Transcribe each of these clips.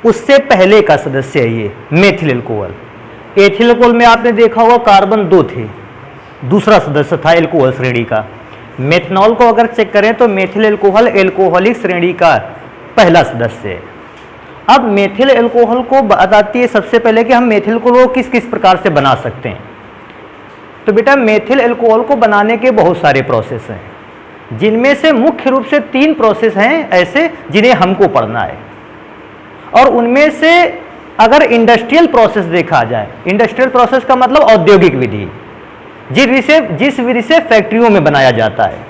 उससे पहले का सदस्य है ये मेथिल एल्कोहल। एथिल एल्कोहल में आपने देखा होगा कार्बन 2 थे, दूसरा सदस्य था एल्कोहल श्रेणी का। मेथनॉल को अगर चेक करें तो मेथिल एल्कोहल एल्कोहलिक श्रेणी का पहला सदस्य है। अब मेथिल एल्कोहल को बताती है सबसे पहले कि हम मेथिल एल्कोहल को किस किस प्रकार से बना सकते हैं। तो बेटा मेथिल एल्कोहल को बनाने के बहुत सारे प्रोसेस हैं, जिनमें से मुख्य रूप से 3 प्रोसेस हैं ऐसे जिन्हें हमको पढ़ना है। और उनमें से अगर इंडस्ट्रियल प्रोसेस देखा जाए, इंडस्ट्रियल प्रोसेस का मतलब औद्योगिक विधि, जिस विधि से फैक्ट्रियों में बनाया जाता है,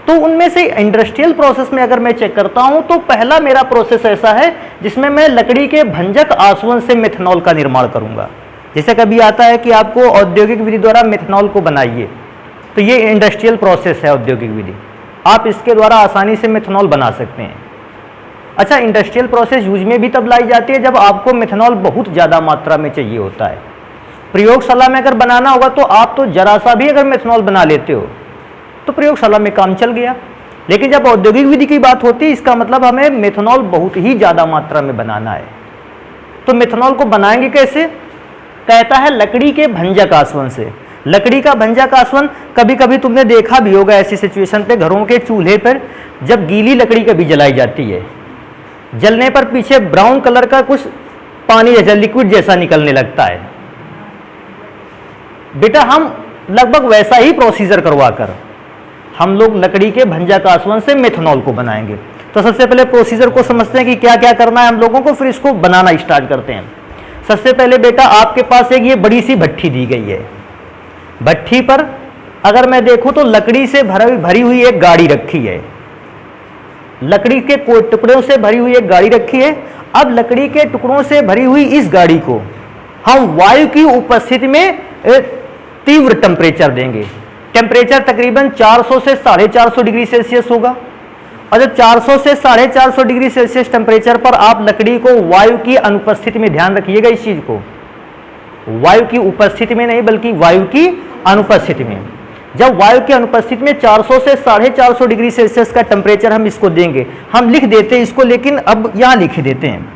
तो उनमें से इंडस्ट्रियल प्रोसेस में अगर मैं चेक करता हूं तो पहला मेरा प्रोसेस ऐसा है जिसमें मैं लकड़ी के भंजक आसवन से मेथनॉल का निर्माण करूंगा। जैसे कभी आता है कि आपको औद्योगिक विधि द्वारा मेथनॉल को बनाइए, तो ये इंडस्ट्रियल प्रोसेस है औद्योगिक विधि, आप इसके द्वारा आसानी से मेथनॉल बना सकते हैं। अच्छा, इंडस्ट्रियल प्रोसेस यूज में भी तब लाई जाती है जब आपको मेथनॉल बहुत ज़्यादा मात्रा में चाहिए होता है। प्रयोगशाला में अगर बनाना होगा तो आप तो जरा सा भी अगर मेथनॉल बना लेते हो तो प्रयोगशाला में काम चल गया। लेकिन जब औद्योगिक विधि की बात होती है, इसका मतलब हमें मेथनॉल बहुत ही ज़्यादा मात्रा में बनाना है। तो मेथनॉल को बनाएंगे कैसे? कहता है लकड़ी के भंजक आसवन से। लकड़ी का भंजक आसवन कभी कभी तुमने देखा भी होगा ऐसी सिचुएशन पे, घरों के चूल्हे पर जब गीली लकड़ी कभी जलाई जाती है, जलने पर पीछे ब्राउन कलर का कुछ पानी जैसा लिक्विड जैसा निकलने लगता है। बेटा हम लगभग वैसा ही प्रोसीजर करवाकर हम लोग लकड़ी के भंजक आसवन से मेथनॉल को बनाएंगे। तो सबसे पहले प्रोसीजर को समझते हैं कि क्या क्या करना है हम लोगों को, फिर इसको बनाना स्टार्ट करते हैं। सबसे पहले बेटा आपके पास एक ये बड़ी सी भट्ठी दी गई है। भट्ठी पर अगर मैं देखूं तो लकड़ी से भरी हुई एक गाड़ी रखी है, लकड़ी के टुकड़ों से भरी हुई एक गाड़ी रखी है। अब लकड़ी के टुकड़ों से भरी हुई इस गाड़ी को हम वायु की उपस्थिति में तीव्र टेम्परेचर देंगे। टेम्परेचर तकरीबन 400 से 450 डिग्री सेल्सियस होगा। और जब 400 से 450 डिग्री सेल्सियस टेम्परेचर पर आप लकड़ी को वायु की अनुपस्थिति में, ध्यान रखिएगा इस चीज को, वायु की उपस्थिति में नहीं बल्कि वायु की अनुपस्थिति में, जब वायु की अनुपस्थिति में 400 से 450 डिग्री सेल्सियस का टेम्परेचर हम इसको देंगे। हम लिख देते हैं इसको, लेकिन अब यहां लिख देते हैं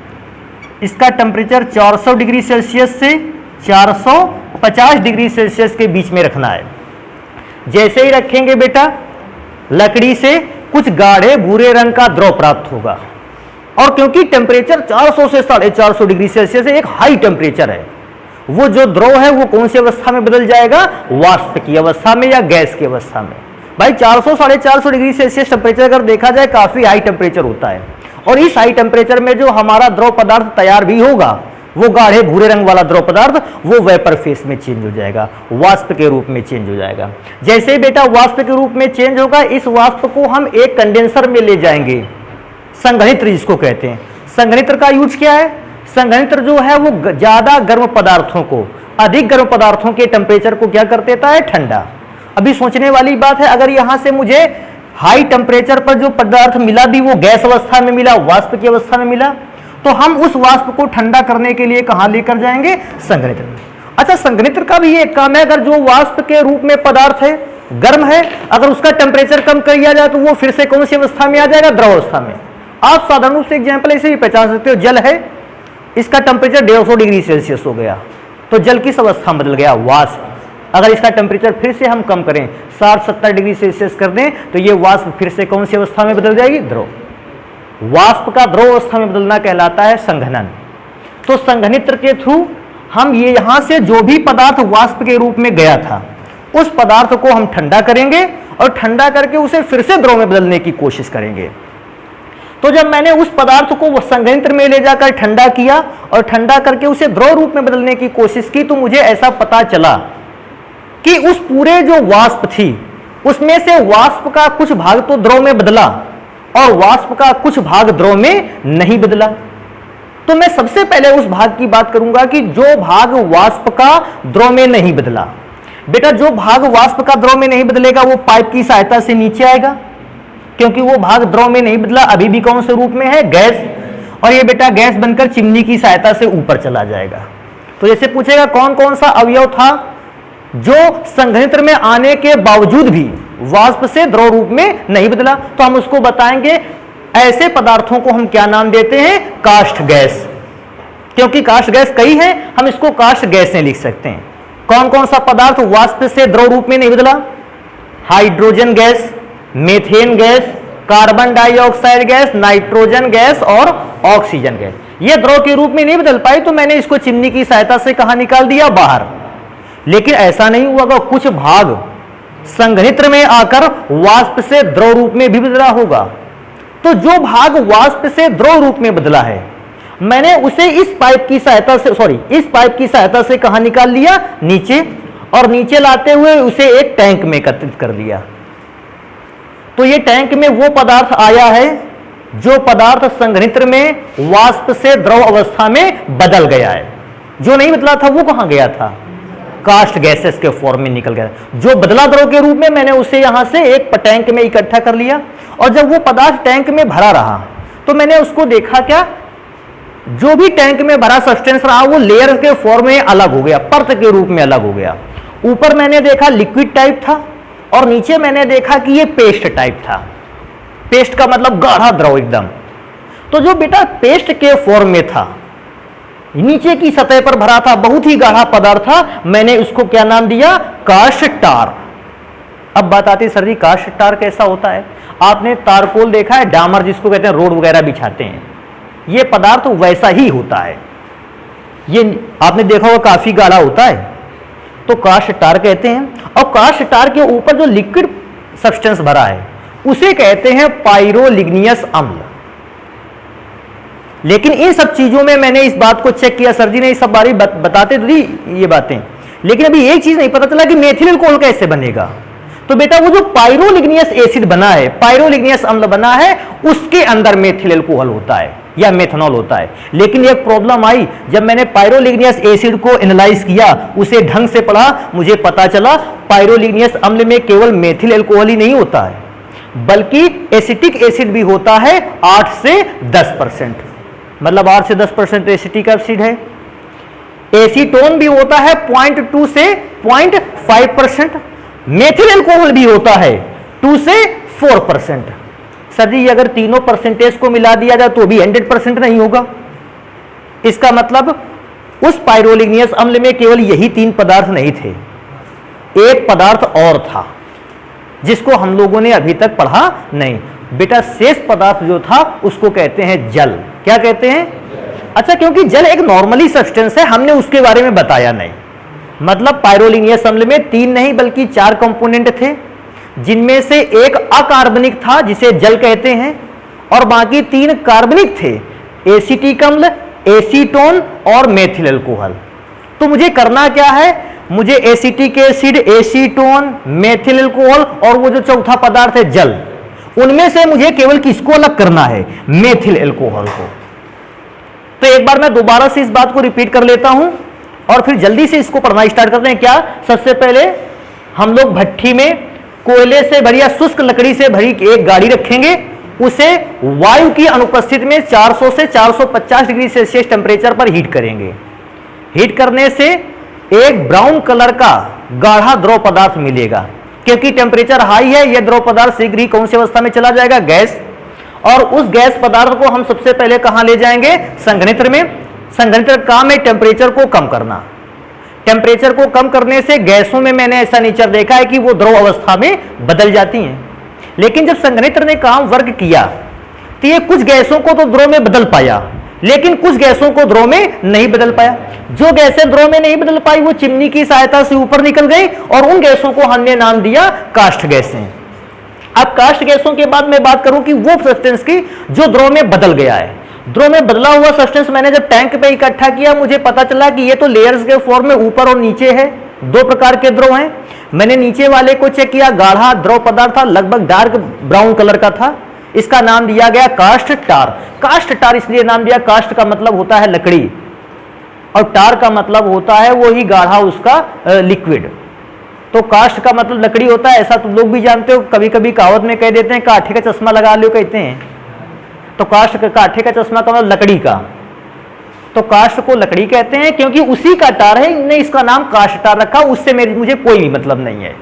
इसका टेम्परेचर 400 डिग्री सेल्सियस से 450 डिग्री सेल्सियस के बीच में रखना है। जैसे ही रखेंगे बेटा लकड़ी से कुछ गाढ़े भूरे रंग का द्रव प्राप्त होगा। और क्योंकि टेम्परेचर 400 से 450 डिग्री सेल्सियस एक हाई टेम्परेचर है, वो जो द्रव है वो कौन सी अवस्था में बदल जाएगा? वाष्प की अवस्था में या गैस की अवस्था में। भाई 400 450 डिग्री सेल्सियस टेम्परेचर अगर देखा जाए काफी हाई टेम्परेचर होता है। और इस हाई टेम्परेचर में जो हमारा द्रव पदार्थ तैयार भी होगा वो गाढ़े भूरे रंग वाला द्रव पदार्थ वो वेपर फेस में चेंज हो जाएगा, वाष्प के रूप में चेंज हो जाएगा। जैसे ही बेटा वाष्प के रूप में चेंज होगा, इस वाष्प को हम एक कंडेंसर में ले जाएंगे, संघनित्र जिसको कहते हैं। संघनित्र का यूज क्या है? संघनित्र जो है वो ज्यादा गर्म पदार्थों को, अधिक गर्म पदार्थों के टेम्परेचर को क्या कर देता है? ठंडा। अभी सोचने वाली बात है, अगर यहां से मुझे हाई टेम्परेचर पर जो पदार्थ मिला भी वो गैस अवस्था में मिला, वाष्प की अवस्था में मिला, तो हम उस वाष्प को ठंडा करने के लिए कहां लेकर जाएंगे? संघनित्र। अच्छा, संघनित्र का भी एक काम है, अगर जो वाष्प के रूप में पदार्थ है गर्म है, अगर उसका टेम्परेचर कम कर दिया जाए तो वो फिर से कौन सी अवस्था में आ जाएगा? द्रव अवस्था में। आप साधारण रूप से एग्जाम्पल ऐसे भी पहचान सकते हो, जल है, इसका टेम्परेचर 150 डिग्री सेल्सियस हो गया तो जल किस अवस्था में बदल गया? वाष्प। अगर इसका टेम्परेचर फिर से हम कम करें, 60-70 डिग्री सेल्सियस कर दें, तो ये वाष्प फिर से कौन सी अवस्था में बदल जाएगी? द्रव। वाष्प का द्रव अवस्था में बदलना कहलाता है संघनन। तो संघनित्र के थ्रू हम ये यहां से जो भी पदार्थ वाष्प के रूप में गया था उस पदार्थ को हम ठंडा करेंगे और ठंडा करके उसे फिर से द्रव में बदलने की कोशिश करेंगे। तो जब मैंने उस पदार्थ को संघनित्र में ले जाकर ठंडा किया और ठंडा करके उसे द्रव रूप में बदलने की कोशिश की, तो मुझे ऐसा पता चला कि उस पूरे जो वाष्प थी उसमें से वाष्प का कुछ भाग तो द्रव में बदला और वाष्प का कुछ भाग द्रव में नहीं बदला। तो मैं सबसे पहले उस भाग की बात करूंगा कि जो भाग वाष्प का द्रव में नहीं बदला। बेटा जो भाग वाष्प का द्रव में नहीं बदलेगा वो पाइप की सहायता से नीचे आएगा, क्योंकि वो भाग द्रव में नहीं बदला, अभी भी कौन से रूप में है? गैस। और ये बेटा गैस बनकर चिमनी की सहायता से ऊपर चला जाएगा। तो जैसे पूछेगा कौन कौन सा अवयव था जो संघनित्र में आने के बावजूद भी वाष्प से द्रव रूप में नहीं बदला, तो हम उसको बताएंगे ऐसे पदार्थों को हम क्या नाम देते हैं? काष्ठ गैस। क्योंकि काष्ठ गैस कई है, हम इसको काष्ठ गैसें लिख सकते हैं। कौन कौन सा पदार्थ वाष्प से द्रव रूप में नहीं बदला? Hydrogen gas, methane gas, carbon dioxide gas, nitrogen gas और ऑक्सीजन गैस। ये द्रव के रूप में नहीं बदल पाई, तो मैंने इसको चिमनी की सहायता से कहां निकाल दिया? बाहर। लेकिन ऐसा नहीं हुआ, कुछ भाग संघनित्र में आकर वाष्प से द्रव रूप में भी बदला होगा। तो जो भाग वाष्प से द्रव रूप में बदला है, मैंने उसे इस पाइप की सहायता से कहां निकाल लिया? नीचे। और नीचे लाते हुए उसे एक टैंक में एकत्रित कर लिया। तो ये टैंक में वो पदार्थ आया है जो पदार्थ संघनित्र में वाष्प से द्रव अवस्था में बदल गया है। जो नहीं बदला था वो कहां गया था? काष्ठ गैसेस के फॉर्म में निकल गया। जो बदला द्रव के रूप में, मैंने उसे यहां से एक टैंक में इकट्ठा कर लिया। और जब वो पदार्थ टैंक में भरा रहा तो मैंने उसको देखा, क्या जो भी टैंक में भरा सब्सटेंस रहा वो लेयर के फॉर्म में अलग हो गया, परत के रूप में अलग हो गया। ऊपर मैंने देखा लिक्विड टाइप था और नीचे मैंने देखा कि ये पेस्ट टाइप था। पेस्ट का मतलब गाढ़ा द्रव एकदम। तो जो बेटा पेस्ट के फॉर्म में था, नीचे की सतह पर भरा था, बहुत ही गाढ़ा पदार्थ था, मैंने उसको क्या नाम दिया? काष्ठ टार। अब बात आती है, सर जी काष्ठ टार कैसा होता है? आपने तारकोल देखा है, डामर जिसको कहते हैं, रोड वगैरह बिछाते हैं, ये पदार्थ वैसा ही होता है। ये आपने देखा होगा काफी गाढ़ा होता है, तो काष्ठ टार कहते हैं। और काष्ठ टार के ऊपर जो लिक्विड सब्सटेंस भरा है उसे कहते हैं पाइरोलिग्नियस अम्ल। लेकिन इन सब चीजों में मैंने इस बात को चेक किया, सर जी ने इस सब बारे बताते तो दी ये बातें, लेकिन अभी एक चीज नहीं पता चला कि मेथिल अल्कोहल कैसे बनेगा। तो बेटा वो जो पाइरोलिग्नियस एसिड बना है, पाइरोलिग्नियस अम्ल बना है, उसके अंदर मेथिल अल्कोहल होता है या मेथनॉल होता है। लेकिन एक प्रॉब्लम आई, जब मैंने पाइरोलिग्नियस एसिड को एनालाइज किया, उसे ढंग से पढ़ा, मुझे पता चला पाइरोलिग्नियस अम्ल में केवल मेथिल अल्कोहल ही नहीं होता है, बल्कि एसिटिक एसिड भी होता है 8 से 10%। मतलब 8 से 10% एसिटिक एसिड है। एसीटोन भी होता है 0.2 से 0.5%। मेथिल अल्कोहल भी होता है 2 से 4%। सर जी अगर तीनों परसेंटेज को मिला दिया जाए तो भी 100% नहीं होगा। इसका मतलब उस पाइरोलिग्नियस अम्ल में केवल यही 3 पदार्थ नहीं थे, एक पदार्थ और था जिसको हम लोगों ने अभी तक पढ़ा नहीं। बेटा शेष पदार्थ जो था उसको कहते हैं जल। क्या कहते हैं? अच्छा, क्योंकि जल एक नॉर्मली सब्सटेंस है, हमने उसके बारे में बताया नहीं। मतलब पाइरोलिग्नियस अम्ल में 3 नहीं बल्कि 4 कंपोनेंट थे, जिनमें से एक अकार्बनिक था जिसे जल कहते हैं, और बाकी 3 कार्बनिक थे, एसिटिक अम्ल, एसीटोन और मेथिल अल्कोहल। तो मुझे करना क्या है? मुझे acetic acid, acetone, methyl alcohol और वो जो चौथा पदार्थ है जल, उनमें से मुझे केवल किसको अलग करना है? मेथिल अल्कोहल को। तो एक बार मैं दोबारा से इस बात को रिपीट कर लेता हूं और फिर जल्दी से इसको पढ़ना स्टार्ट करते हैं। क्या? सबसे पहले हम लोग भट्ठी में कोयले से भरी या शुष्क लकड़ी से भरी एक गाड़ी रखेंगे, उसे वायु की अनुपस्थिति में 400 से 450 डिग्री सेल्सियस टेम्परेचर पर हीट करेंगे। हीट करने से एक ब्राउन कलर का गाढ़ा द्रव पदार्थ मिलेगा। क्योंकि टेम्परेचर हाई है, यह द्रव पदार्थ शीघ्र ही कौन सी अवस्था में चला जाएगा? गैस। और उस गैस पदार्थ को हम सबसे पहले कहां ले जाएंगे? संघनित्र में। संघनित्र का काम है टेम्परेचर को कम करना। टेम्परेचर को कम करने से गैसों में मैंने ऐसा नेचर देखा है कि वो द्रव अवस्था में बदल जाती हैं। लेकिन जब संघनित्र ने काम वर्क किया तो ये कुछ गैसों को तो द्रव में बदल पाया, लेकिन कुछ गैसों को द्रव में नहीं बदल पाया। जो गैसें द्रव में नहीं बदल पाई वो चिमनी की सहायता से ऊपर निकल गई और उन गैसों को हमने नाम दिया काष्ठ गैसें। अब काष्ठ गैसों के बाद मैं बात करूं कि वो सब्सटेंस की जो द्रव में बदल गया है। द्रव में बदला हुआ सब्सटेंस मैंने जब टैंक पे इकट्ठा किया, मुझे पता चला कि ये तो लेयर्स के फॉर्म में ऊपर और नीचे है, 2 प्रकार के द्रव हैं। मैंने नीचे वाले को चेक किया, गाढ़ा द्रव पदार्थ था, लगभग डार्क ब्राउन कलर का था। इसका नाम दिया गया काष्ठ टार। काष्ठ टार इसलिए नाम दिया, काष्ठ का मतलब होता है लकड़ी और टार का मतलब होता है वो ही गाढ़ा उसका लिक्विड। तो काष्ठ का मतलब लकड़ी होता है, ऐसा तुम लोग भी जानते हो। कभी कभी कहावत में कह देते हैं काठे का चश्मा लगा लो, कहते हैं। तो काष्ठ काठे का चश्मा का मतलब लकड़ी का, तो काष्ठ को लकड़ी कहते हैं क्योंकि उसी का टार है, इनने इसका नाम काष्ठ टार रखा। उससे मुझे कोई भी मतलब नहीं है।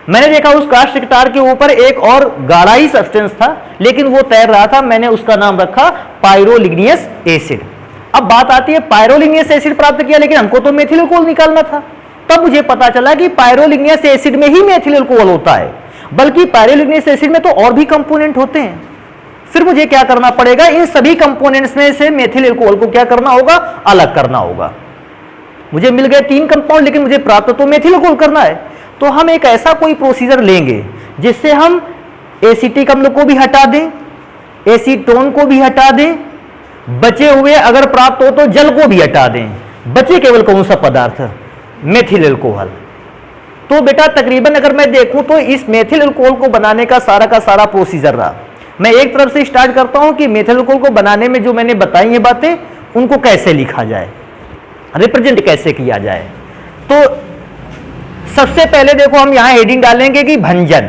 मैंने देखा उस काष्ठ टार के ऊपर एक और गाढ़ा ही सब्सटेंस था, लेकिन वो तैर रहा था, मैंने उसका नाम रखा पाइरोलिग्नियस एसिड। अब बात आती है पायरोलिग्नियस एसिड प्राप्त किया, लेकिन हमको तो मेथिल अल्कोहल निकालना था। तब मुझे पता चला कि पायरोलिग्नियस एसिड में ही मेथिल अल्कोहल होता है, बल्कि पायरोलिग्नियस एसिड में तो और भी कंपोनेंट होते हैं। फिर मुझे क्या करना पड़ेगा, इन सभी कंपोनेंट्स में से मेथिल अल्कोहल को क्या करना होगा, अलग करना होगा। मुझे मिल गए 3 कंपाउंड, लेकिन मुझे प्राप्त तो मेथिल अल्कोहल करना है। तो हम एक ऐसा कोई प्रोसीजर लेंगे जिससे हम एसिटिक अम्ल को भी हटा दें, एसीटोन को भी हटा दें, बचे हुए अगर प्राप्त हो तो जल को भी हटा दें, बचे केवल कौन सा पदार्थ, मेथिल अल्कोहल। तो बेटा तकरीबन अगर मैं देखूं तो इस मेथिल अल्कोहल को बनाने का सारा प्रोसीजर रहा। मैं एक तरफ से स्टार्ट करता हूं कि मेथिल अल्कोहल को बनाने में जो मैंने बताई ये बातें, उनको कैसे लिखा जाए, रिप्रेजेंट कैसे किया जाए। तो सबसे पहले देखो हम यहां हेडिंग डालेंगे कि भंजन।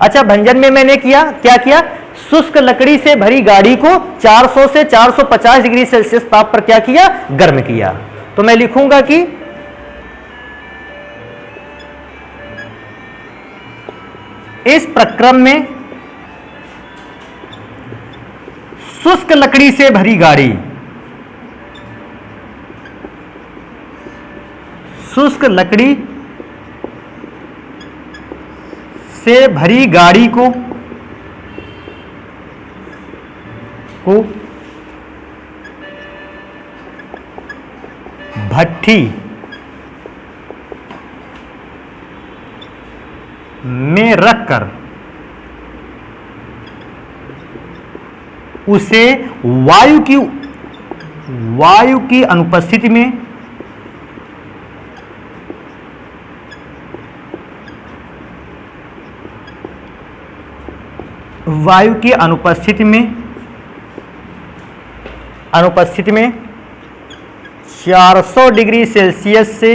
अच्छा, भंजन में मैंने क्या किया, शुष्क लकड़ी से भरी गाड़ी को 400 से 450 डिग्री सेल्सियस ताप पर क्या किया, गर्म किया। तो मैं लिखूंगा कि इस प्रक्रम में शुष्क लकड़ी से भरी गाड़ी, शुष्क लकड़ी से भरी गाड़ी को भट्ठी में रखकर उसे वायु की अनुपस्थिति में अनुपस्थिति में 400 डिग्री सेल्सियस से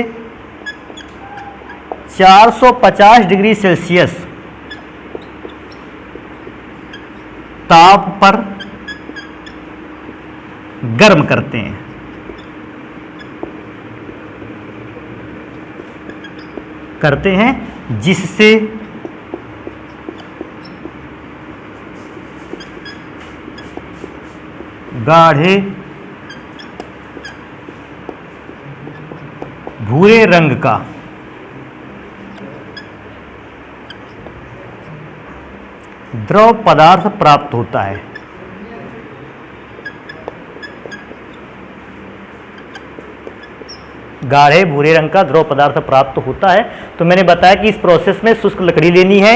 450 डिग्री सेल्सियस ताप पर गर्म करते हैं। जिससे गाढ़े भूरे रंग का द्रव पदार्थ प्राप्त होता है। गाढ़े भूरे रंग का द्रव पदार्थ प्राप्त होता है। तो मैंने बताया कि इस प्रोसेस में शुष्क लकड़ी लेनी है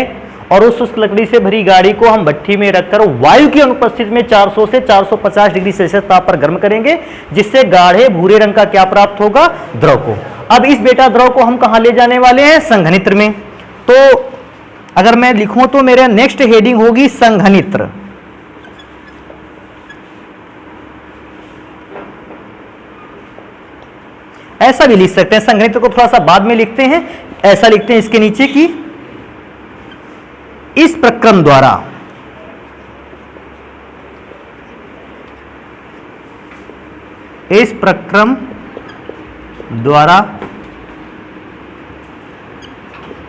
और उस शुष्क लकड़ी से भरी गाड़ी को हम भट्ठी में रखकर वायु की अनुपस्थिति में 400 से 450 डिग्री सेल्सियस ताप पर गर्म करेंगे, जिससे गाढ़े भूरे रंग का क्या प्राप्त होगा, द्रव को। अब इस बेटा द्रव को हम कहां ले जाने वाले हैं, संघनित्र में। तो अगर मैं लिखूं तो मेरा नेक्स्ट हेडिंग होगी संघनित्र। ऐसा भी लिख सकते हैं, संघनित्र को थोड़ा सा बाद में लिखते हैं। ऐसा लिखते हैं इसके नीचे कि इस प्रक्रम द्वारा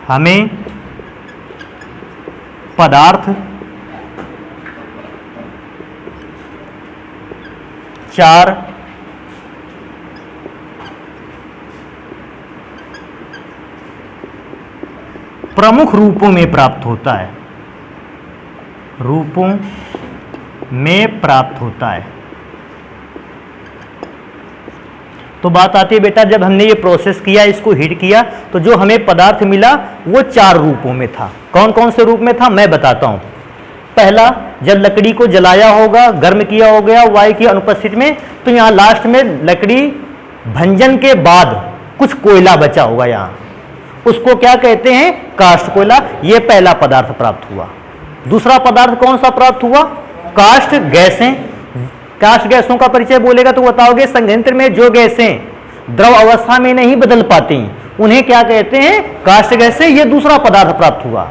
हमें पदार्थ 4 प्रमुख रूपों में प्राप्त होता है। तो बात आती है बेटा, जब हमने ये प्रोसेस किया, इसको हीट किया, तो जो हमें पदार्थ मिला वो 4 रूपों में था। कौन कौन से रूप में था मैं बताता हूं। पहला, जब लकड़ी को जलाया होगा, गर्म किया हो गया वायु की अनुपस्थिति में, तो यहां लास्ट में लकड़ी भंजन के बाद कुछ कोयला बचा होगा, यहां उसको क्या कहते हैं, काष्ठ कोयला। ये पहला पदार्थ प्राप्त हुआ। दूसरा पदार्थ कौन सा प्राप्त हुआ, काष्ठ गैसें। काष्ठ गैसों का परिचय बोलेगा तो बताओगे, संयंत्र में जो गैसें द्रव अवस्था में नहीं बदल पाती उन्हें क्या कहते हैं, काष्ठ गैसें। ये दूसरा पदार्थ प्राप्त हुआ।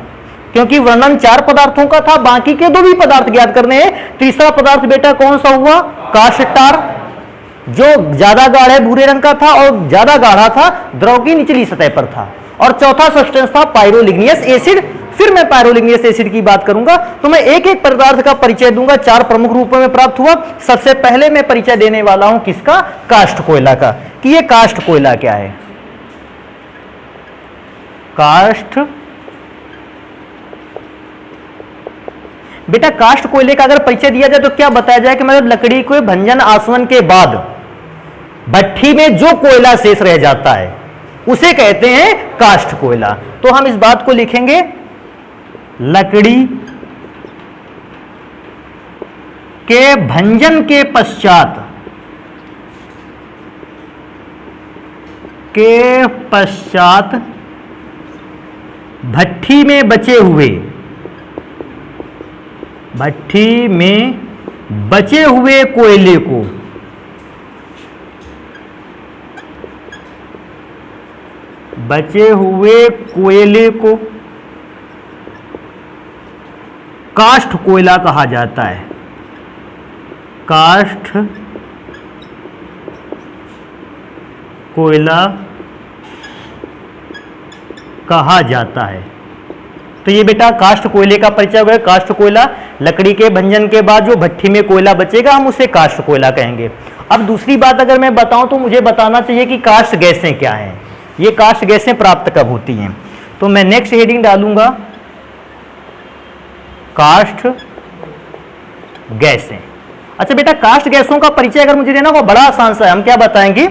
क्योंकि वर्णन 4 पदार्थों का था, बाकी के 2 भी पदार्थ ज्ञात करने हैं। तीसरा पदार्थ बेटा कौन सा हुआ, काष्ठ टार, जो ज्यादा गाढ़े भूरे रंग का था और ज्यादा गाढ़ा था, द्रव की निचली सतह पर था। और चौथा सब्सटेंस था पायरोलिग्नियस एसिड, फिर मैं पायरोलिग्नियस एसिड की बात करूंगा। तो मैं एक एक पदार्थ का परिचय दूंगा, 4 प्रमुख रूपों में प्राप्त हुआ। सबसे पहले मैं परिचय देने वाला हूं किसका? काष्ठ कोयला का, कि ये काष्ठ कोयला क्या है। काष्ठ, बेटा काष्ठ कोयले का अगर परिचय दिया जाए तो क्या बताया जाए कि मतलब लकड़ी को भंजन आसवन के बाद भट्ठी में जो कोयला शेष रह जाता है उसे कहते हैं काष्ठ कोयला। तो हम इस बात को लिखेंगे, लकड़ी के भंजन के पश्चात भट्ठी में बचे हुए कोयले को काष्ठ कोयला कहा जाता है। काष्ठ कोयला कहा जाता है। तो ये बेटा काष्ठ कोयले का परिचय हुआ। काष्ठ कोयला, लकड़ी के भंजन के बाद जो भट्ठी में कोयला बचेगा हम उसे काष्ठ कोयला कहेंगे। अब दूसरी बात अगर मैं बताऊं तो मुझे बताना चाहिए कि काष्ठ गैसें क्या हैं, ये काष्ठ गैसें प्राप्त कब होती हैं। तो मैं नेक्स्ट हेडिंग डालूंगा काष्ठ गैसें। अच्छा बेटा, काष्ठ गैसों का परिचय अगर मुझे देना वो बड़ा आसान सा है। हम क्या बताएंगे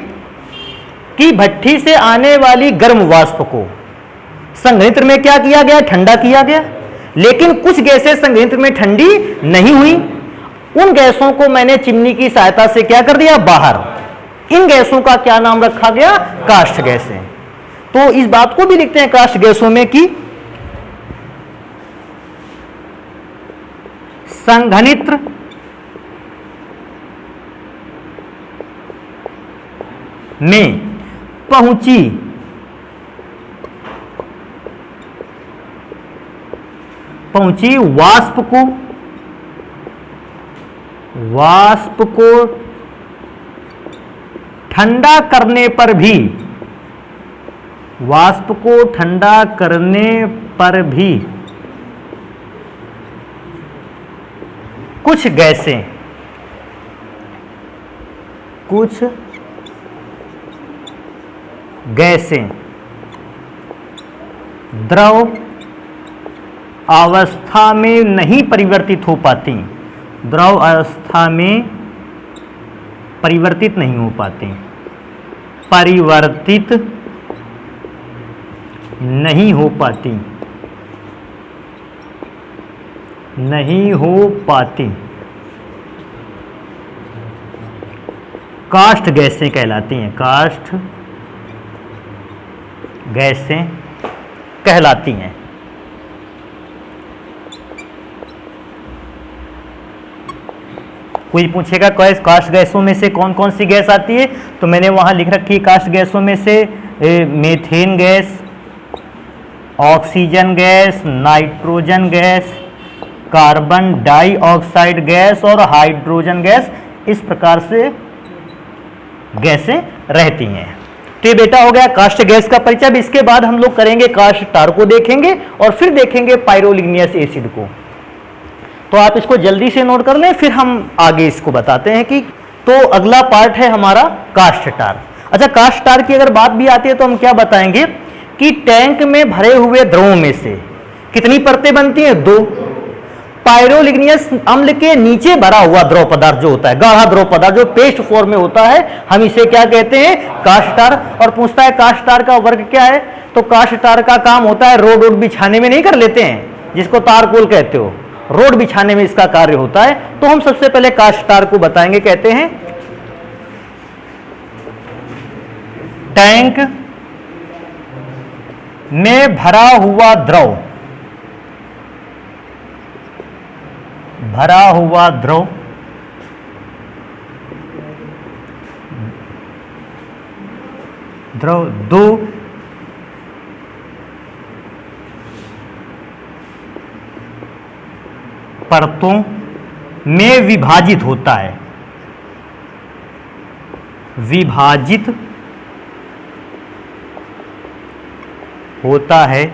कि भट्ठी से आने वाली गर्म वाष्प को संघनित्र में क्या किया गया? ठंडा किया गया। लेकिन कुछ गैसें संघनित्र में ठंडी नहीं हुई, उन गैसों को मैंने चिमनी की सहायता से क्या कर दिया? बाहर। इन गैसों का क्या नाम रखा गया? काष्ठ गैसें। तो इस बात को भी लिखते हैं काष्ठ गैसों में कि संघनित्र में पहुंची वाष्प को ठंडा करने पर भी कुछ गैसें द्रव अवस्था में नहीं परिवर्तित हो पाती, द्रव अवस्था में परिवर्तित नहीं हो पाती, परिवर्तित नहीं हो पाती काष्ठ गैसें कहलाती हैं। काष्ठ गैसें कहलाती हैं। कोई पूछेगा काष्ठ गैसों में से कौन कौन सी गैस आती है, तो मैंने वहां लिख रखी है काष्ठ गैसों में से methane gas, oxygen gas, nitrogen gas, carbon dioxide gas और हाइड्रोजन गैस। इस प्रकार से गैसें रहती हैं। तो ये बेटा हो गया काष्ठ गैस का परिचय। अब इसके बाद हम लोग करेंगे काष्ठ टार को देखेंगे और फिर देखेंगे पायरोलिग्नियस एसिड को। तो आप इसको जल्दी से नोट कर लें, फिर हम आगे इसको बताते हैं कि तो अगला पार्ट है हमारा काष्ठ टार। अच्छा, काष्ठ टार की अगर बात भी आती है तो हम क्या बताएंगे कि टैंक में भरे हुए द्रवों में से कितनी परतें बनती हैं? 2। पायरोलिग्नियस अम्ल के नीचे भरा हुआ द्रव पदार्थ जो होता है, गाढ़ा द्रव पदार्थ जो पेस्ट फॉर्म में होता है, हम इसे क्या कहते हैं? काष्ठ टार। और पूछता है काष्ठ टार का वर्ग क्या है, तो काष्ठ टार का काम होता है रोड बिछाने में नहीं कर लेते हैं, जिसको तारकोल कहते हो, रोड बिछाने में इसका कार्य होता है। तो हम सबसे पहले काष्ठ टार को बताएंगे। कहते हैं टैंक में भरा हुआ द्रव दो परतों में विभाजित होता है।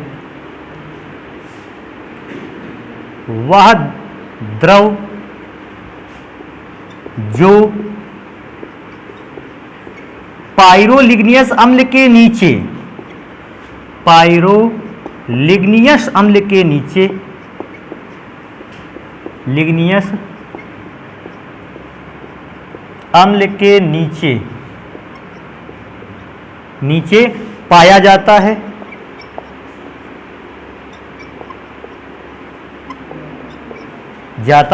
वह द्रव जो पाइरोलिग्नियस अम्ल के नीचे, पाइरोलिग्नियस अम्ल के नीचे, लिग्नियस अम्ल के नीचे पाया जाता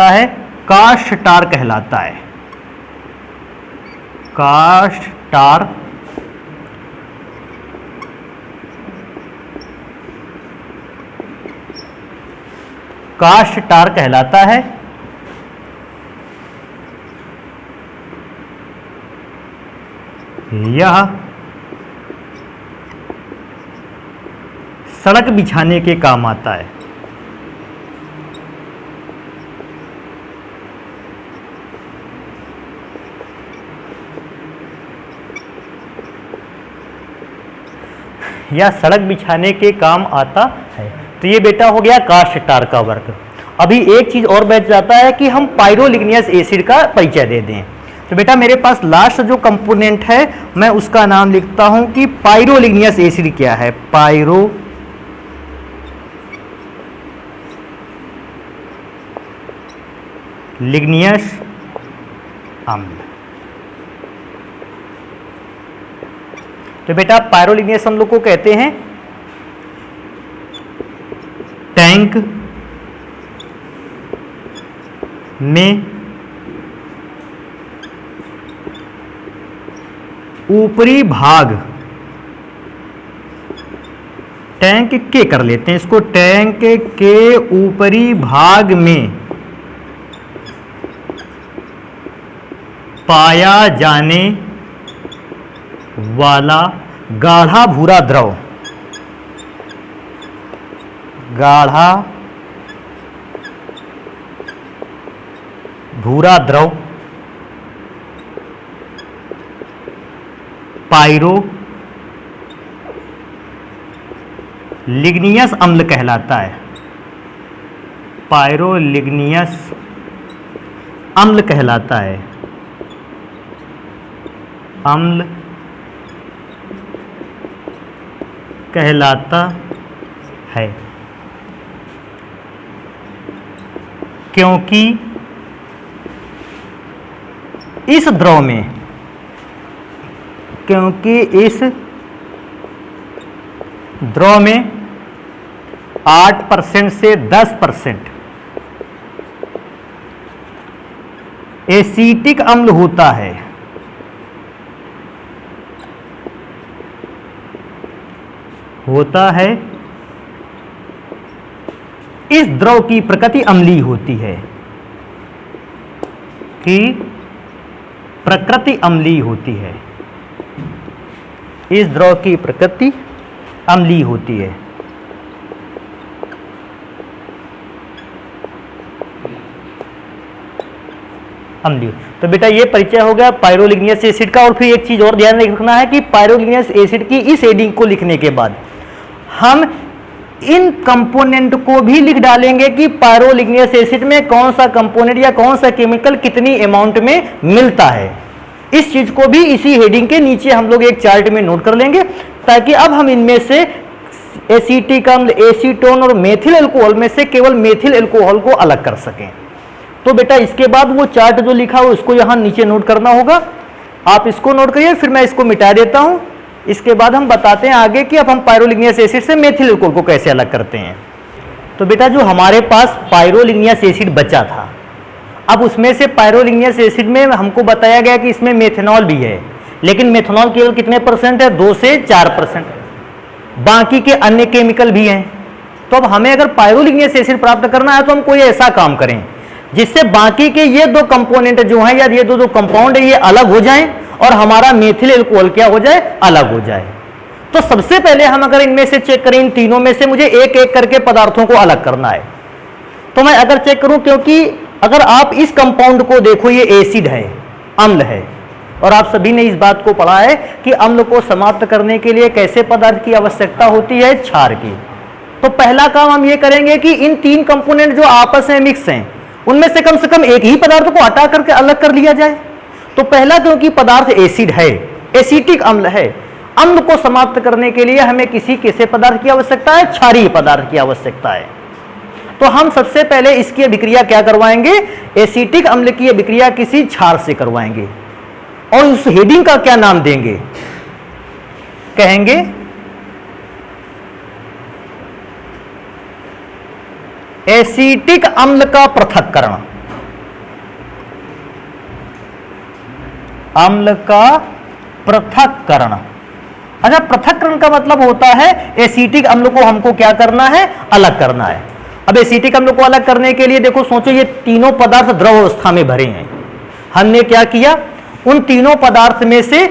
है, काष्ठ टार कहलाता है। काष्ठ टार कहलाता है। यह सड़क बिछाने के काम आता है। या सड़क बिछाने के काम आता है। तो ये बेटा हो गया काष्ठ टार का वर्क। अभी एक चीज और बच जाता है कि हम पाइरोलिग्नियस एसिड का परिचय दे दें। तो बेटा मेरे पास लास्ट जो कंपोनेंट है मैं उसका नाम लिखता हूं कि पाइरोलिग्नियस एसिड क्या है। पाइरोलिग्नियस अम्ल। तो बेटा पाइरोलिग्नियस अम्ल को कहते हैं टैंक में ऊपरी भाग, टैंक के कर लेते हैं इसको, टैंक के ऊपरी भाग में पाया जाने वाला गाढ़ा भूरा द्रव, गाढ़ा भूरा द्रव पाइरोलिग्नियस अम्ल कहलाता है। पाइरोलिग्नियस अम्ल कहलाता है। अम्ल कहलाता है क्योंकि इस द्रव में, क्योंकि इस द्रव में 8% से 10% एसिटिक अम्ल होता है। इस द्रव की प्रकृति अम्लीय होती है, इस द्रव की प्रकृति अम्लीय होती है। अम्लीय। तो बेटा ये परिचय हो गया पाइरोलिग्नियस एसिड का। और फिर एक चीज और ध्यान रखना है कि पाइरोलिग्नियस एसिड की इस हेडिंग को लिखने के बाद हम इन कंपोनेंट को भी लिख डालेंगे कि पाइरोलिग्नियस एसिड में कौन सा कंपोनेंट या कौन सा केमिकल कितनी अमाउंट में मिलता है। इस चीज को भी इसी हेडिंग के नीचे हम लोग एक चार्ट में नोट कर लेंगे, ताकि अब हम इनमें से एसिटिक अम्ल, एसीटोन और मेथिल अल्कोहल में से केवल मेथिल अल्कोहल को अलग कर सकें। तो बेटा इसके बाद वो चार्ट जो लिखा हो उसको यहां नीचे नोट करना होगा। आप इसको नोट करिए, फिर मैं इसको मिटा देता हूं। इसके बाद हम बताते हैं आगे कि अब हम पाइरोलिग्नियस एसिड से मेथिल अल्कोहल को कैसे अलग करते हैं। तो बेटा जो हमारे पास पाइरोलिग्नियस एसिड बचा था, अब उसमें से पाइरोलिग्नियस एसिड में हमको बताया गया कि इसमें मेथनॉल भी है, लेकिन मेथनॉल केवल कितने परसेंट है? 2 से 4%। बाकी के अन्य केमिकल भी हैं। तो अब हमें अगर पाइरोलिग्नियस एसिड प्राप्त करना है तो हम कोई ऐसा काम करें जिससे बाकी के ये दो कंपोनेंट जो हैं या ये दो कंपाउंड है ये अलग हो जाएं और हमारा मेथिल अल्कोहल क्या हो जाए? अलग हो जाए। तो सबसे पहले हम अगर इनमें से चेक करें, इन तीनों में से मुझे एक एक करके पदार्थों को अलग करना है। तो मैं अगर चेक करूं, क्योंकि अगर आप इस कंपाउंड को देखो, ये एसिड है, अम्ल है, और आप सभी ने इस बात को पढ़ा है कि अम्ल को समाप्त करने के लिए कैसे पदार्थ की आवश्यकता होती है? क्षार की। तो पहला काम हम ये करेंगे कि इन तीन कंपोनेंट जो आपस में मिक्स हैं उनमें से कम एक ही पदार्थ को हटा करके अलग कर लिया जाए। तो पहला, क्योंकि पदार्थ एसिड है, एसिटिक अम्ल है, अम्ल को समाप्त करने के लिए हमें किसी कैसे पदार्थ की आवश्यकता है? क्षारीय पदार्थ की आवश्यकता है। तो हम सबसे पहले इसकी अभिक्रिया क्या करवाएंगे? एसिटिक अम्ल की अभिक्रिया किसी क्षार से करवाएंगे और उस हेडिंग का क्या नाम देंगे? कहेंगे एसिटिक अम्ल का पृथक्करण। अम्ल का पृथक्करण। अच्छा, पृथक्करण का मतलब होता है एसिटिक अम्ल को हमको क्या करना है? अलग करना है। अब एसिटिक अम्ल को अलग करने के लिए देखो, सोचो ये तीनों पदार्थ द्रव अवस्था में भरे हैं। हमने क्या किया? उन तीनों पदार्थ में से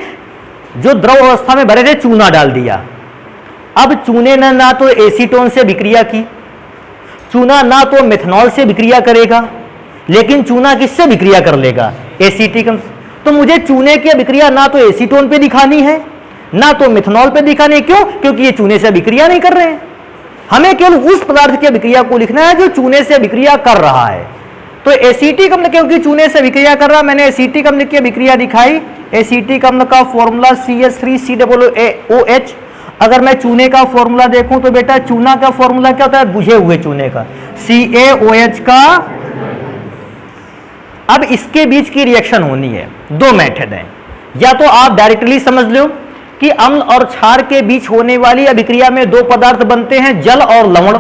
जो द्रव अवस्था में भरे थे चूना डाल दिया। अब चूने ने ना तो एसीटोन से विक्रिया की, चूना ना तो मेथनॉल से विक्रिया करेगा, लेकिन चूना किससे विक्रिया कर लेगा? एसिटिक अम्ल। तो मुझे चूने की विक्रिया ना तो एसीटोन पे दिखानी है ना तो मेथनॉल पे दिखानी है। क्यों? क्योंकि ये चूने से विक्रिया नहीं कर रहे हैं। हमें केवल उस पदार्थ की अभिक्रिया को लिखना है जो चूने से अभिक्रिया कर रहा है। तो एसिटिक अम्ल क्योंकि चूने से अभिक्रिया कर रहा है, मैंने एसिटिक अम्ल की अभिक्रिया दिखाई। एसिटिक अम्ल का फॉर्मूला CH3COOH। अगर मैं चूने का फॉर्मूला देखूं तो बेटा चूना का फॉर्मूला क्या होता है? बुझे हुए चूने का CaOH का। अब इसके बीच की रिएक्शन होनी है। दो मेथड हैं, या तो आप डायरेक्टली समझ लो कि अम्ल और क्षार के बीच होने वाली अभिक्रिया में दो पदार्थ बनते हैं, जल और लवण,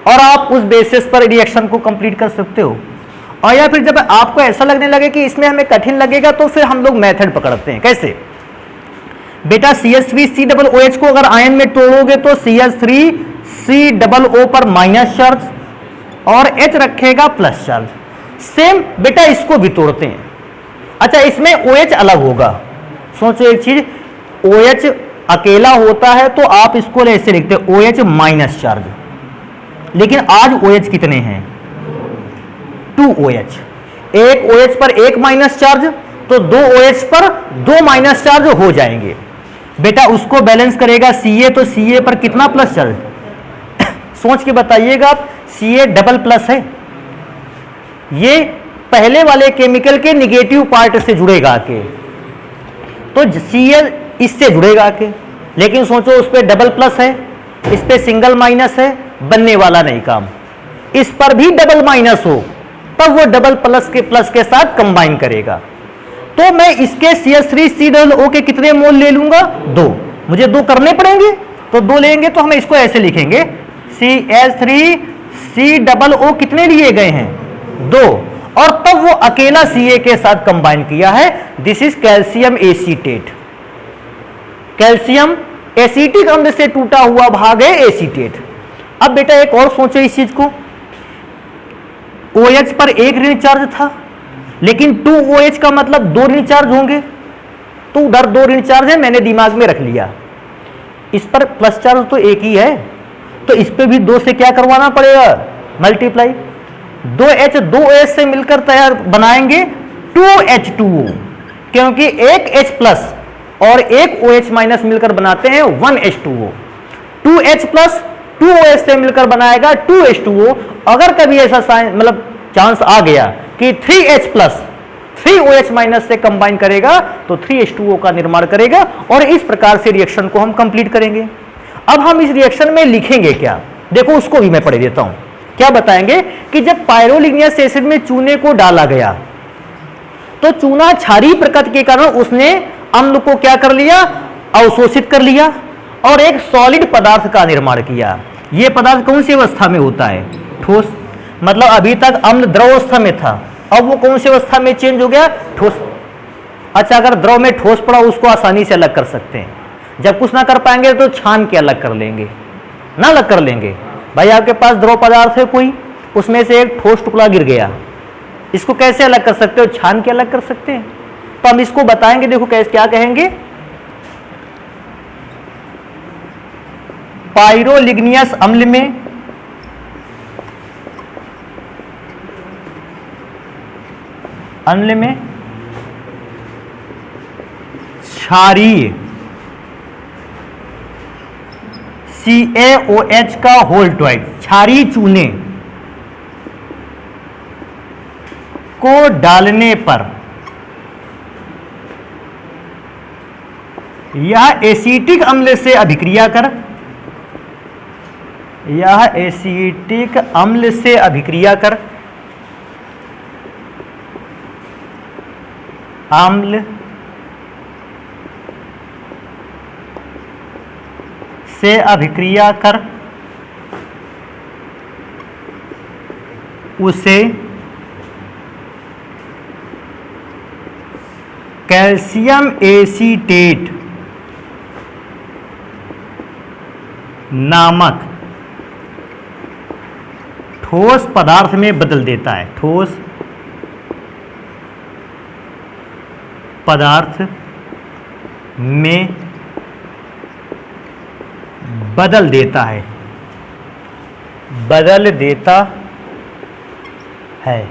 और आप उस बेसिस पर रिएक्शन को कंप्लीट कर सकते हो। और या फिर जब आपको ऐसा लगने लगे कि इसमें हमें कठिन लगेगा तो फिर हम लोग मेथड पकड़ते हैं। कैसे? बेटा CH3COOH को अगर आयन में तोड़ोगे तो CH3COO पर माइनस चार्ज और H रखेगा प्लस चार्ज। सेम बेटा इसको भी तोड़ते हैं। अच्छा, इसमें OH अलग होगा। सोचो एक चीज, OH अकेला होता है तो आप इसको ऐसे लिखते हैं OH माइनस चार्ज, लेकिन आज OH कितने हैं? 2OH। एक OH पर एक माइनस चार्ज, तो 2OH पर 2 माइनस चार्ज हो जाएंगे। बेटा उसको बैलेंस करेगा Ca, तो Ca पर कितना प्लस चार्ज? सोच के बताइएगा आप। Ca डबल प्लस है, ये पहले वाले केमिकल के निगेटिव पार्ट से जुड़ेगा आके, तो Cl इससे जुड़ेगा आके। लेकिन सोचो उस पर डबल प्लस है, इस पे सिंगल माइनस है, बनने वाला नहीं काम। इस पर भी डबल माइनस हो तब वो डबल प्लस के साथ कंबाइन करेगा। तो मैं इसके CH3COO के कितने मोल ले लूंगा? 2। मुझे 2 करने पड़ेंगे, तो 2 लेंगे तो हम इसको ऐसे लिखेंगे CH3COO कितने लिए गए हैं? 2। और तब वो अकेला Ca के साथ कंबाइन किया है। This is calcium acetate. Calcium acetic अम्ल से टूटा हुआ भाग है एसीटेट। अब बेटा एक और सोचो इस चीज को, OH पर एक ऋण चार्ज था, लेकिन 2OH का मतलब 2 ऋण चार्ज होंगे, तो उधर 2 ऋण चार्ज है, मैंने दिमाग में रख लिया। इस पर प्लस चार्ज तो एक ही है, तो इस पे भी 2 से क्या करवाना पड़ेगा? मल्टीप्लाई। 2H 2OH से मिलकर तैयार बनाएंगे 2H2O, क्योंकि एक H प्लस और एक OH माइनस मिलकर बनाते हैं 1H2O। 2H प्लस 2OH से मिलकर बनाएगा 2H2O। अगर कभी ऐसा मतलब चांस आ गया कि 3H प्लस 3OH माइनस से कंबाइन करेगा तो 3H2O का निर्माण करेगा, और इस प्रकार से रिएक्शन को हम कंप्लीट करेंगे। अब हम इस रिएक्शन में लिखेंगे क्या? देखो उसको भी मैं पढ़ देता हूं। क्या बताएंगे कि जब पायरोलिग्नियस एसिड में चूने को डाला गया तो चूना क्षारीय प्रकृति के कारण उसने अम्ल को क्या कर लिया? अवशोषित कर लिया और एक सॉलिड पदार्थ का निर्माण किया। यह पदार्थ कौन सी अवस्था में होता है? ठोस। मतलब अभी तक अम्ल द्रव अवस्था में था, अब वो कौन सी अवस्था में चेंज हो गया? ठोस। अच्छा, अगर द्रव में ठोस पड़ा उसको आसानी से अलग कर सकते हैं। जब कुछ ना कर पाएंगे तो छान के अलग कर लेंगे, ना अलग कर लेंगे। भाई आपके पास द्रव पदार्थ है कोई, उसमें से एक ठोस टुकड़ा गिर गया, इसको कैसे अलग कर सकते हो? छान के अलग कर सकते हैं। तो हम इसको बताएंगे, देखो कैसे क्या कहेंगे। पायरोलिग्नियस अम्ल में क्षारीय CaOH का होल्टोइड, क्षारीय चूने को डालने पर यह एसिटिक अम्ल से अभिक्रिया कर, यह एसिटिक अम्ल से अभिक्रिया कर अम्ल से अभिक्रिया कर उसे कैल्शियम एसीटेट नामक ठोस पदार्थ में बदल देता है, ठोस पदार्थ में बदल देता है, बदल देता है,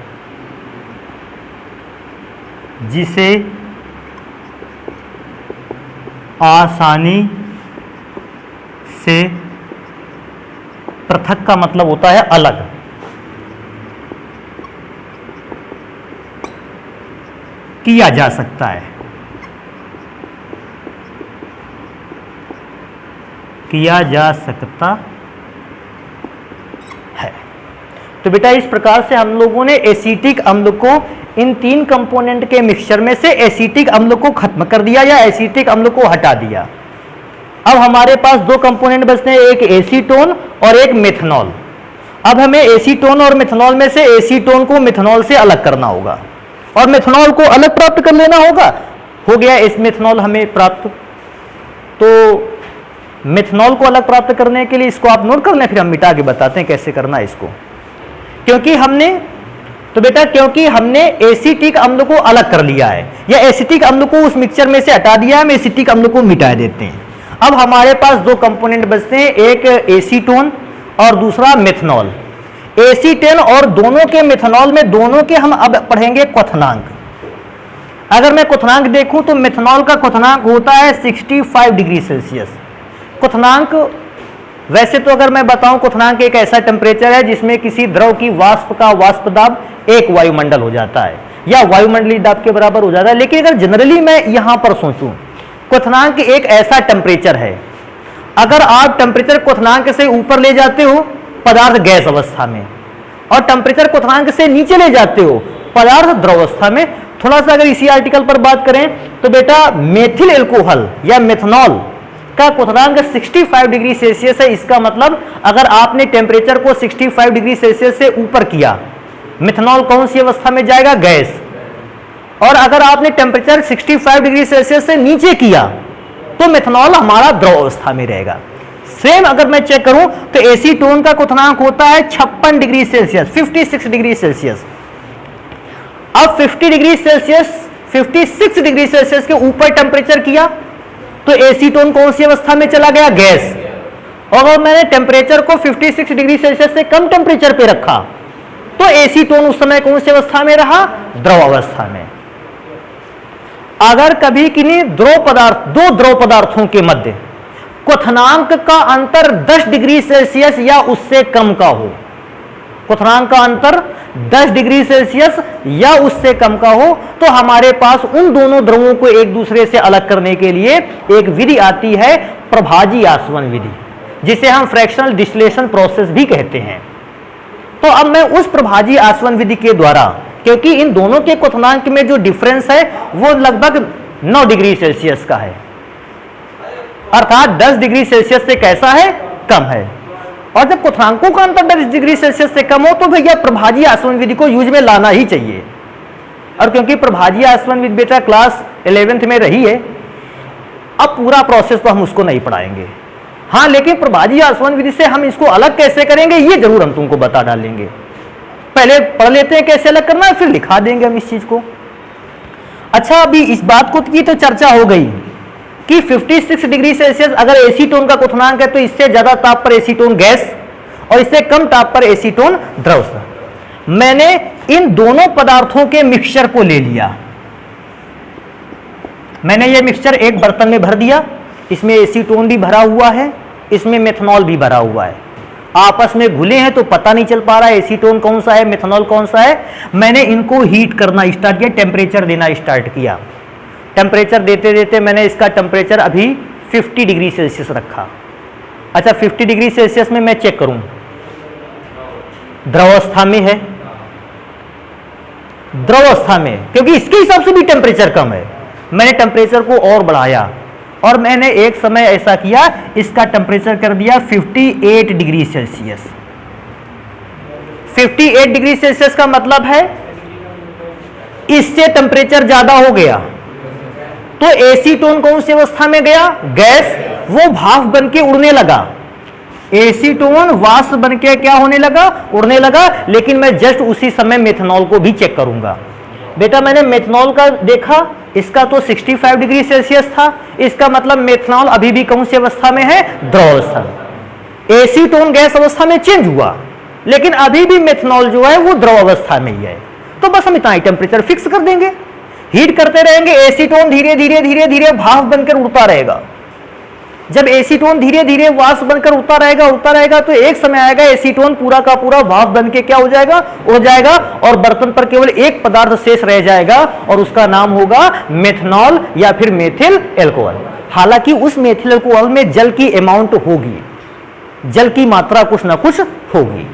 जिसे आसानी से पृथक का मतलब होता है अलग, किया जा सकता है, किया जा सकता है। तो बेटा इस प्रकार से हम लोगों ने एसिटिक अम्ल को इन तीन कंपोनेंट के मिक्सचर में से एसिटिक अम्ल को खत्म कर दिया या एसिटिक अम्ल को हटा दिया। अब हमारे पास दो कंपोनेंट बचते हैं, एक एसीटोन और एक मेथनॉल। अब हमें एसीटोन और मेथनॉल में से एसीटोन को मेथनॉल से अलग करना होगा और मेथनॉल को अलग प्राप्त कर लेना होगा। हो गया इस मेथनॉल हमें प्राप्त। तो मेथनॉल को अलग प्राप्त करने के लिए इसको आप नोट कर लें, फिर हम मिटा के बताते हैं कैसे करना है इसको। क्योंकि हमने एसिटिक अम्ल को अलग कर लिया है या एसिटिक अम्ल को उस मिक्सचर में से हटा दिया है, हम एसिटिक अम्ल को मिटा देते हैं। अब हमारे पास दो कंपोनेंट बचते हैं, एक एसीटोन और दूसरा मेथनॉल। एसीटेन और दोनों के मेथनॉल में दोनों के हम अब पढ़ेंगे क्वथनांक। अगर मैं क्वथनांक देखूं तो मेथनॉल का क्वथनांक होता है 65 डिग्री सेल्सियस। क्वथनांक वैसे तो अगर मैं बताऊं, क्वथनांक एक ऐसा टेम्परेचर है जिसमें किसी द्रव की वाष्प का वाष्प दाब एक वायुमंडल हो जाता है या वायुमंडलीय दाब के बराबर हो जाता है। लेकिन अगर जनरली मैं यहां पर सोचूं, क्वथनांक एक ऐसा टेम्परेचर है, अगर आप टेम्परेचर क्वथनांक से ऊपर ले जाते हो पदार्थ गैस अवस्था में और टेम्परेचर क्वथनांक से नीचे ले जाते हो पदार्थ द्रव अवस्था में। थोड़ा सा अगर इसी आर्टिकल पर बात करें तो बेटा मेथिल एल्कोहल या मेथनॉल का क्वथनांक 65 डिग्री सेल्सियस है। इसका मतलब अगर आपने टेम्परेचर को 65 डिग्री सेल्सियस से ऊपर किया, मेथनॉल कौन सी अवस्था में जाएगा? गैस। और अगर आपने टेम्परेचर 65 डिग्री सेल्सियस से नीचे किया तो मेथनॉल हमारा द्रव अवस्था में रहेगा। सेम अगर मैं चेक करूं तो एसीटोन का क्वथनांक होता है 56 डिग्री सेल्सियस, 56 डिग्री सेल्सियस। अब 56 डिग्री सेल्सियस के ऊपर टेम्परेचर किया तो एसीटोन कौन सी अवस्था में चला गया? गैस। और अगर मैंने टेम्परेचर को 56 डिग्री सेल्सियस से कम टेम्परेचर पे रखा तो एसीटोन उस समय कौन सी अवस्था में रहा? द्रव अवस्था में। अगर कभी किन्हीं दो द्रव पदार्थों के मध्य क्वथनांक का अंतर 10 डिग्री सेल्सियस या उससे कम का हो, क्वथनांक का अंतर 10 डिग्री सेल्सियस या उससे कम का हो, तो हमारे पास उन दोनों द्रवों को एक दूसरे से अलग करने के लिए एक विधि आती है, प्रभाजी आसवन विधि, जिसे हम फ्रैक्शनल डिस्टिलेशन प्रोसेस भी कहते हैं। तो अब मैं उस प्रभाजी आसवन विधि के द्वारा, क्योंकि इन दोनों के क्वथनांक में जो डिफरेंस है वो लगभग 9 डिग्री सेल्सियस का है, अर्थात 10 डिग्री सेल्सियस से कैसा है? कम है। और जब क्वथनांकों का अंतर 10 डिग्री सेल्सियस से कम हो तो भैया प्रभाजी आसवन विधि को यूज में लाना ही चाहिए। और क्योंकि प्रभाजी आसवन विधि बेटा क्लास 11th में रही है, अब पूरा प्रोसेस तो हम उसको नहीं पढ़ाएंगे। हाँ, लेकिन प्रभाजी आसवन विधि से हम इसको अलग कैसे करेंगे ये जरूर हम तुमको बता डालेंगे। पहले पढ़ लेते हैं कैसे अलग करना है, फिर लिखा देंगे हम इस चीज को। अच्छा, अभी इस बात को की तो चर्चा हो गई कि 56 डिग्री सेल्सियस अगर एसीटोन का क्वथनांक है तो इससे ज्यादा ताप पर एसीटोन गैस और इससे कम ताप पर एसीटोन द्रव। मैंने इन दोनों पदार्थों के मिक्सचर को ले लिया, मैंने ये मिक्सचर एक बर्तन में भर दिया, इसमें एसीटोन भी भरा हुआ है, इसमें मेथनॉल भी भरा हुआ है, आपस में घुले हैं तो पता नहीं चल पा रहा है एसीटोन कौन सा है, मेथनॉल कौन सा है। मैंने इनको हीट करना स्टार्ट किया, टेम्परेचर देना स्टार्ट किया। टेम्परेचर देते देते मैंने इसका टेम्परेचर अभी 50 डिग्री सेल्सियस रखा। अच्छा 50 डिग्री सेल्सियस में मैं चेक करूं, द्रवावस्था में है, द्रवावस्था में, क्योंकि इसके हिसाब से भी टेम्परेचर कम है। मैंने टेम्परेचर को और बढ़ाया और मैंने एक समय ऐसा किया, इसका टेम्परेचर कर दिया 58 डिग्री सेल्सियस। 58 डिग्री सेल्सियस का मतलब है इससे टेम्परेचर ज्यादा हो गया तो एसीटोन कौन सी अवस्था में गया, गैस, वो भाप बन के उड़ने लगा। एसीटोन वाष्प बन के क्या होने लगा, उड़ने लगा। लेकिन मैं जस्ट उसी समय मेथनॉल को भी चेक करूंगा। बेटा मैंने मेथनॉल का देखा, इसका तो 65 डिग्री सेल्सियस था, इसका मतलब मेथनॉल अभी भी कौन सी अवस्था में है, द्रवावस्था में। एसीटोन गैस अवस्था में चेंज हुआ लेकिन अभी भी मेथनॉल जो है वो द्रव अवस्था में ही है। तो बस हम इतना ही टेम्परेचर फिक्स कर देंगे, हीट करते रहेंगे, एसीटोन धीरे धीरे धीरे धीरे भाप बनकर उड़ता रहेगा। जब एसीटोन धीरे धीरे वाष्प बनकर उड़ता रहेगा तो एक समय आएगा एसीटोन पूरा का पूरा भाप बन के क्या हो जाएगा, उड़ जाएगा और बर्तन पर केवल एक पदार्थ शेष रह जाएगा और उसका नाम होगा मेथनॉल या फिर मेथिल एल्कोहल। हालांकि उस मेथिल एल्कोहल में जल की अमाउंट होगी, जल की मात्रा कुछ ना कुछ होगी,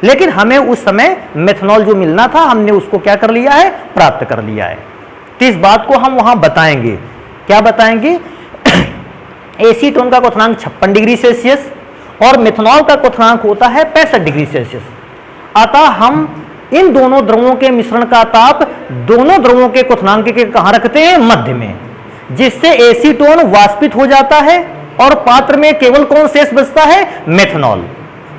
लेकिन हमें उस समय मेथनॉल जो मिलना था हमने उसको क्या कर लिया है, प्राप्त कर लिया है। तो इस बात को हम वहां बताएंगे, क्या बताएंगे, एसीटोन का क्वथनांक 56 डिग्री सेल्सियस और मेथनॉल का क्वथनांक होता है 65 डिग्री सेल्सियस। अतः हम इन दोनों द्रवों के मिश्रण का ताप दोनों द्रवों के क्वथनांक के कहां रखते हैं, मध्य में, जिससे एसीटोन वाष्पित हो जाता है और पात्र में केवल कौन शेष बचता है, मेथनॉल।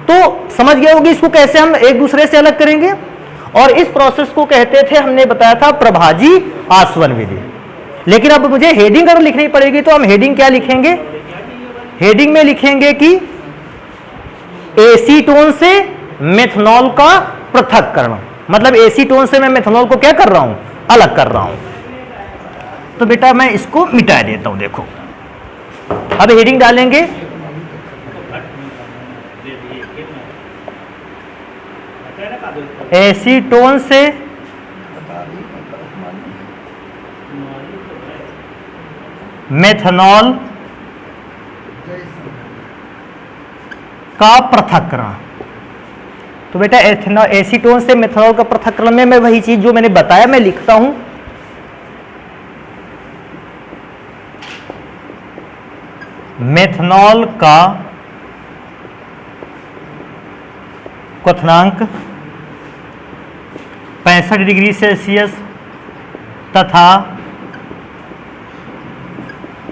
तो समझ गए होगी इसको कैसे हम एक दूसरे से अलग करेंगे। और इस प्रोसेस को कहते थे, हमने बताया था, प्रभाजी आसवन विधि। लेकिन अब मुझे हेडिंग अगर लिखनी पड़ेगी तो हम हेडिंग क्या लिखेंगे, हेडिंग में लिखेंगे कि एसीटोन से मेथनॉल का पृथक्करण, मतलब एसीटोन से मैं मेथनॉल को क्या कर रहा हूं, अलग कर रहा हूं। तो बेटा मैं इसको मिटा देता हूं, देखो अब हेडिंग डालेंगे एसीटोन से मेथनॉल का पृथक्करण। तो बेटा एसीटोन से मेथनॉल का पृथक्करण में मैं वही चीज जो मैंने बताया मैं लिखता हूं, मेथनॉल का क्वथनांक 65 डिग्री सेल्सियस तथा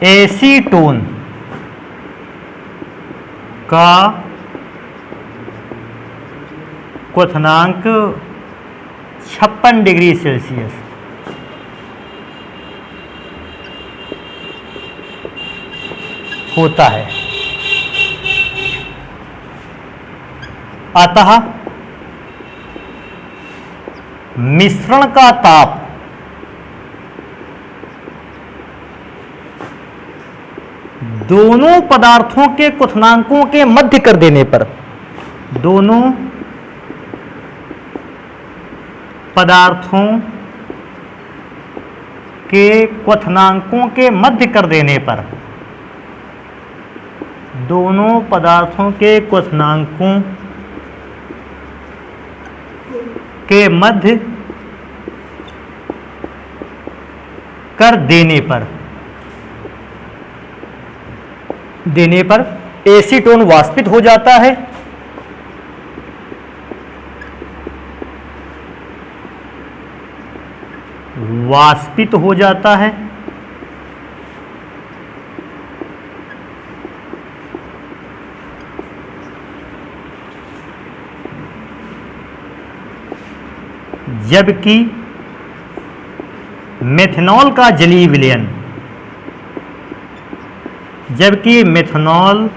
एसीटोन का क्वथनांक 56 डिग्री सेल्सियस होता है। अतः मिश्रण का ताप दोनों पदार्थों के क्वथनांकों के मध्य कर देने पर, दोनों पदार्थों के क्वथनांकों के मध्य कर देने पर, दोनों पदार्थों के क्वथनांकों के मध्य कर देने पर एसीटोन वाष्पित हो जाता है जबकि मेथनॉल का जलीय विलयन, जबकि मेथनॉल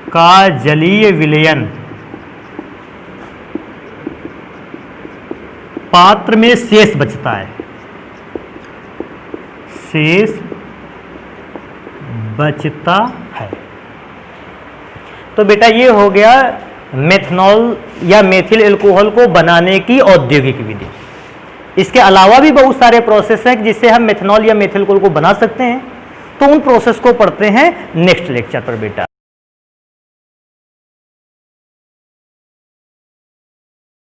का जलीय विलयन पात्र में शेष बचता है, शेष बचता है। तो बेटा ये हो गया मेथनॉल या मेथिल एल्कोहल को बनाने की औद्योगिक विधि। इसके अलावा भी बहुत सारे प्रोसेस हैं जिससे हम मेथनॉल या मेथिल एल्कोहल को बना सकते हैं, तो उन प्रोसेस को पढ़ते हैं नेक्स्ट लेक्चर पर बेटा।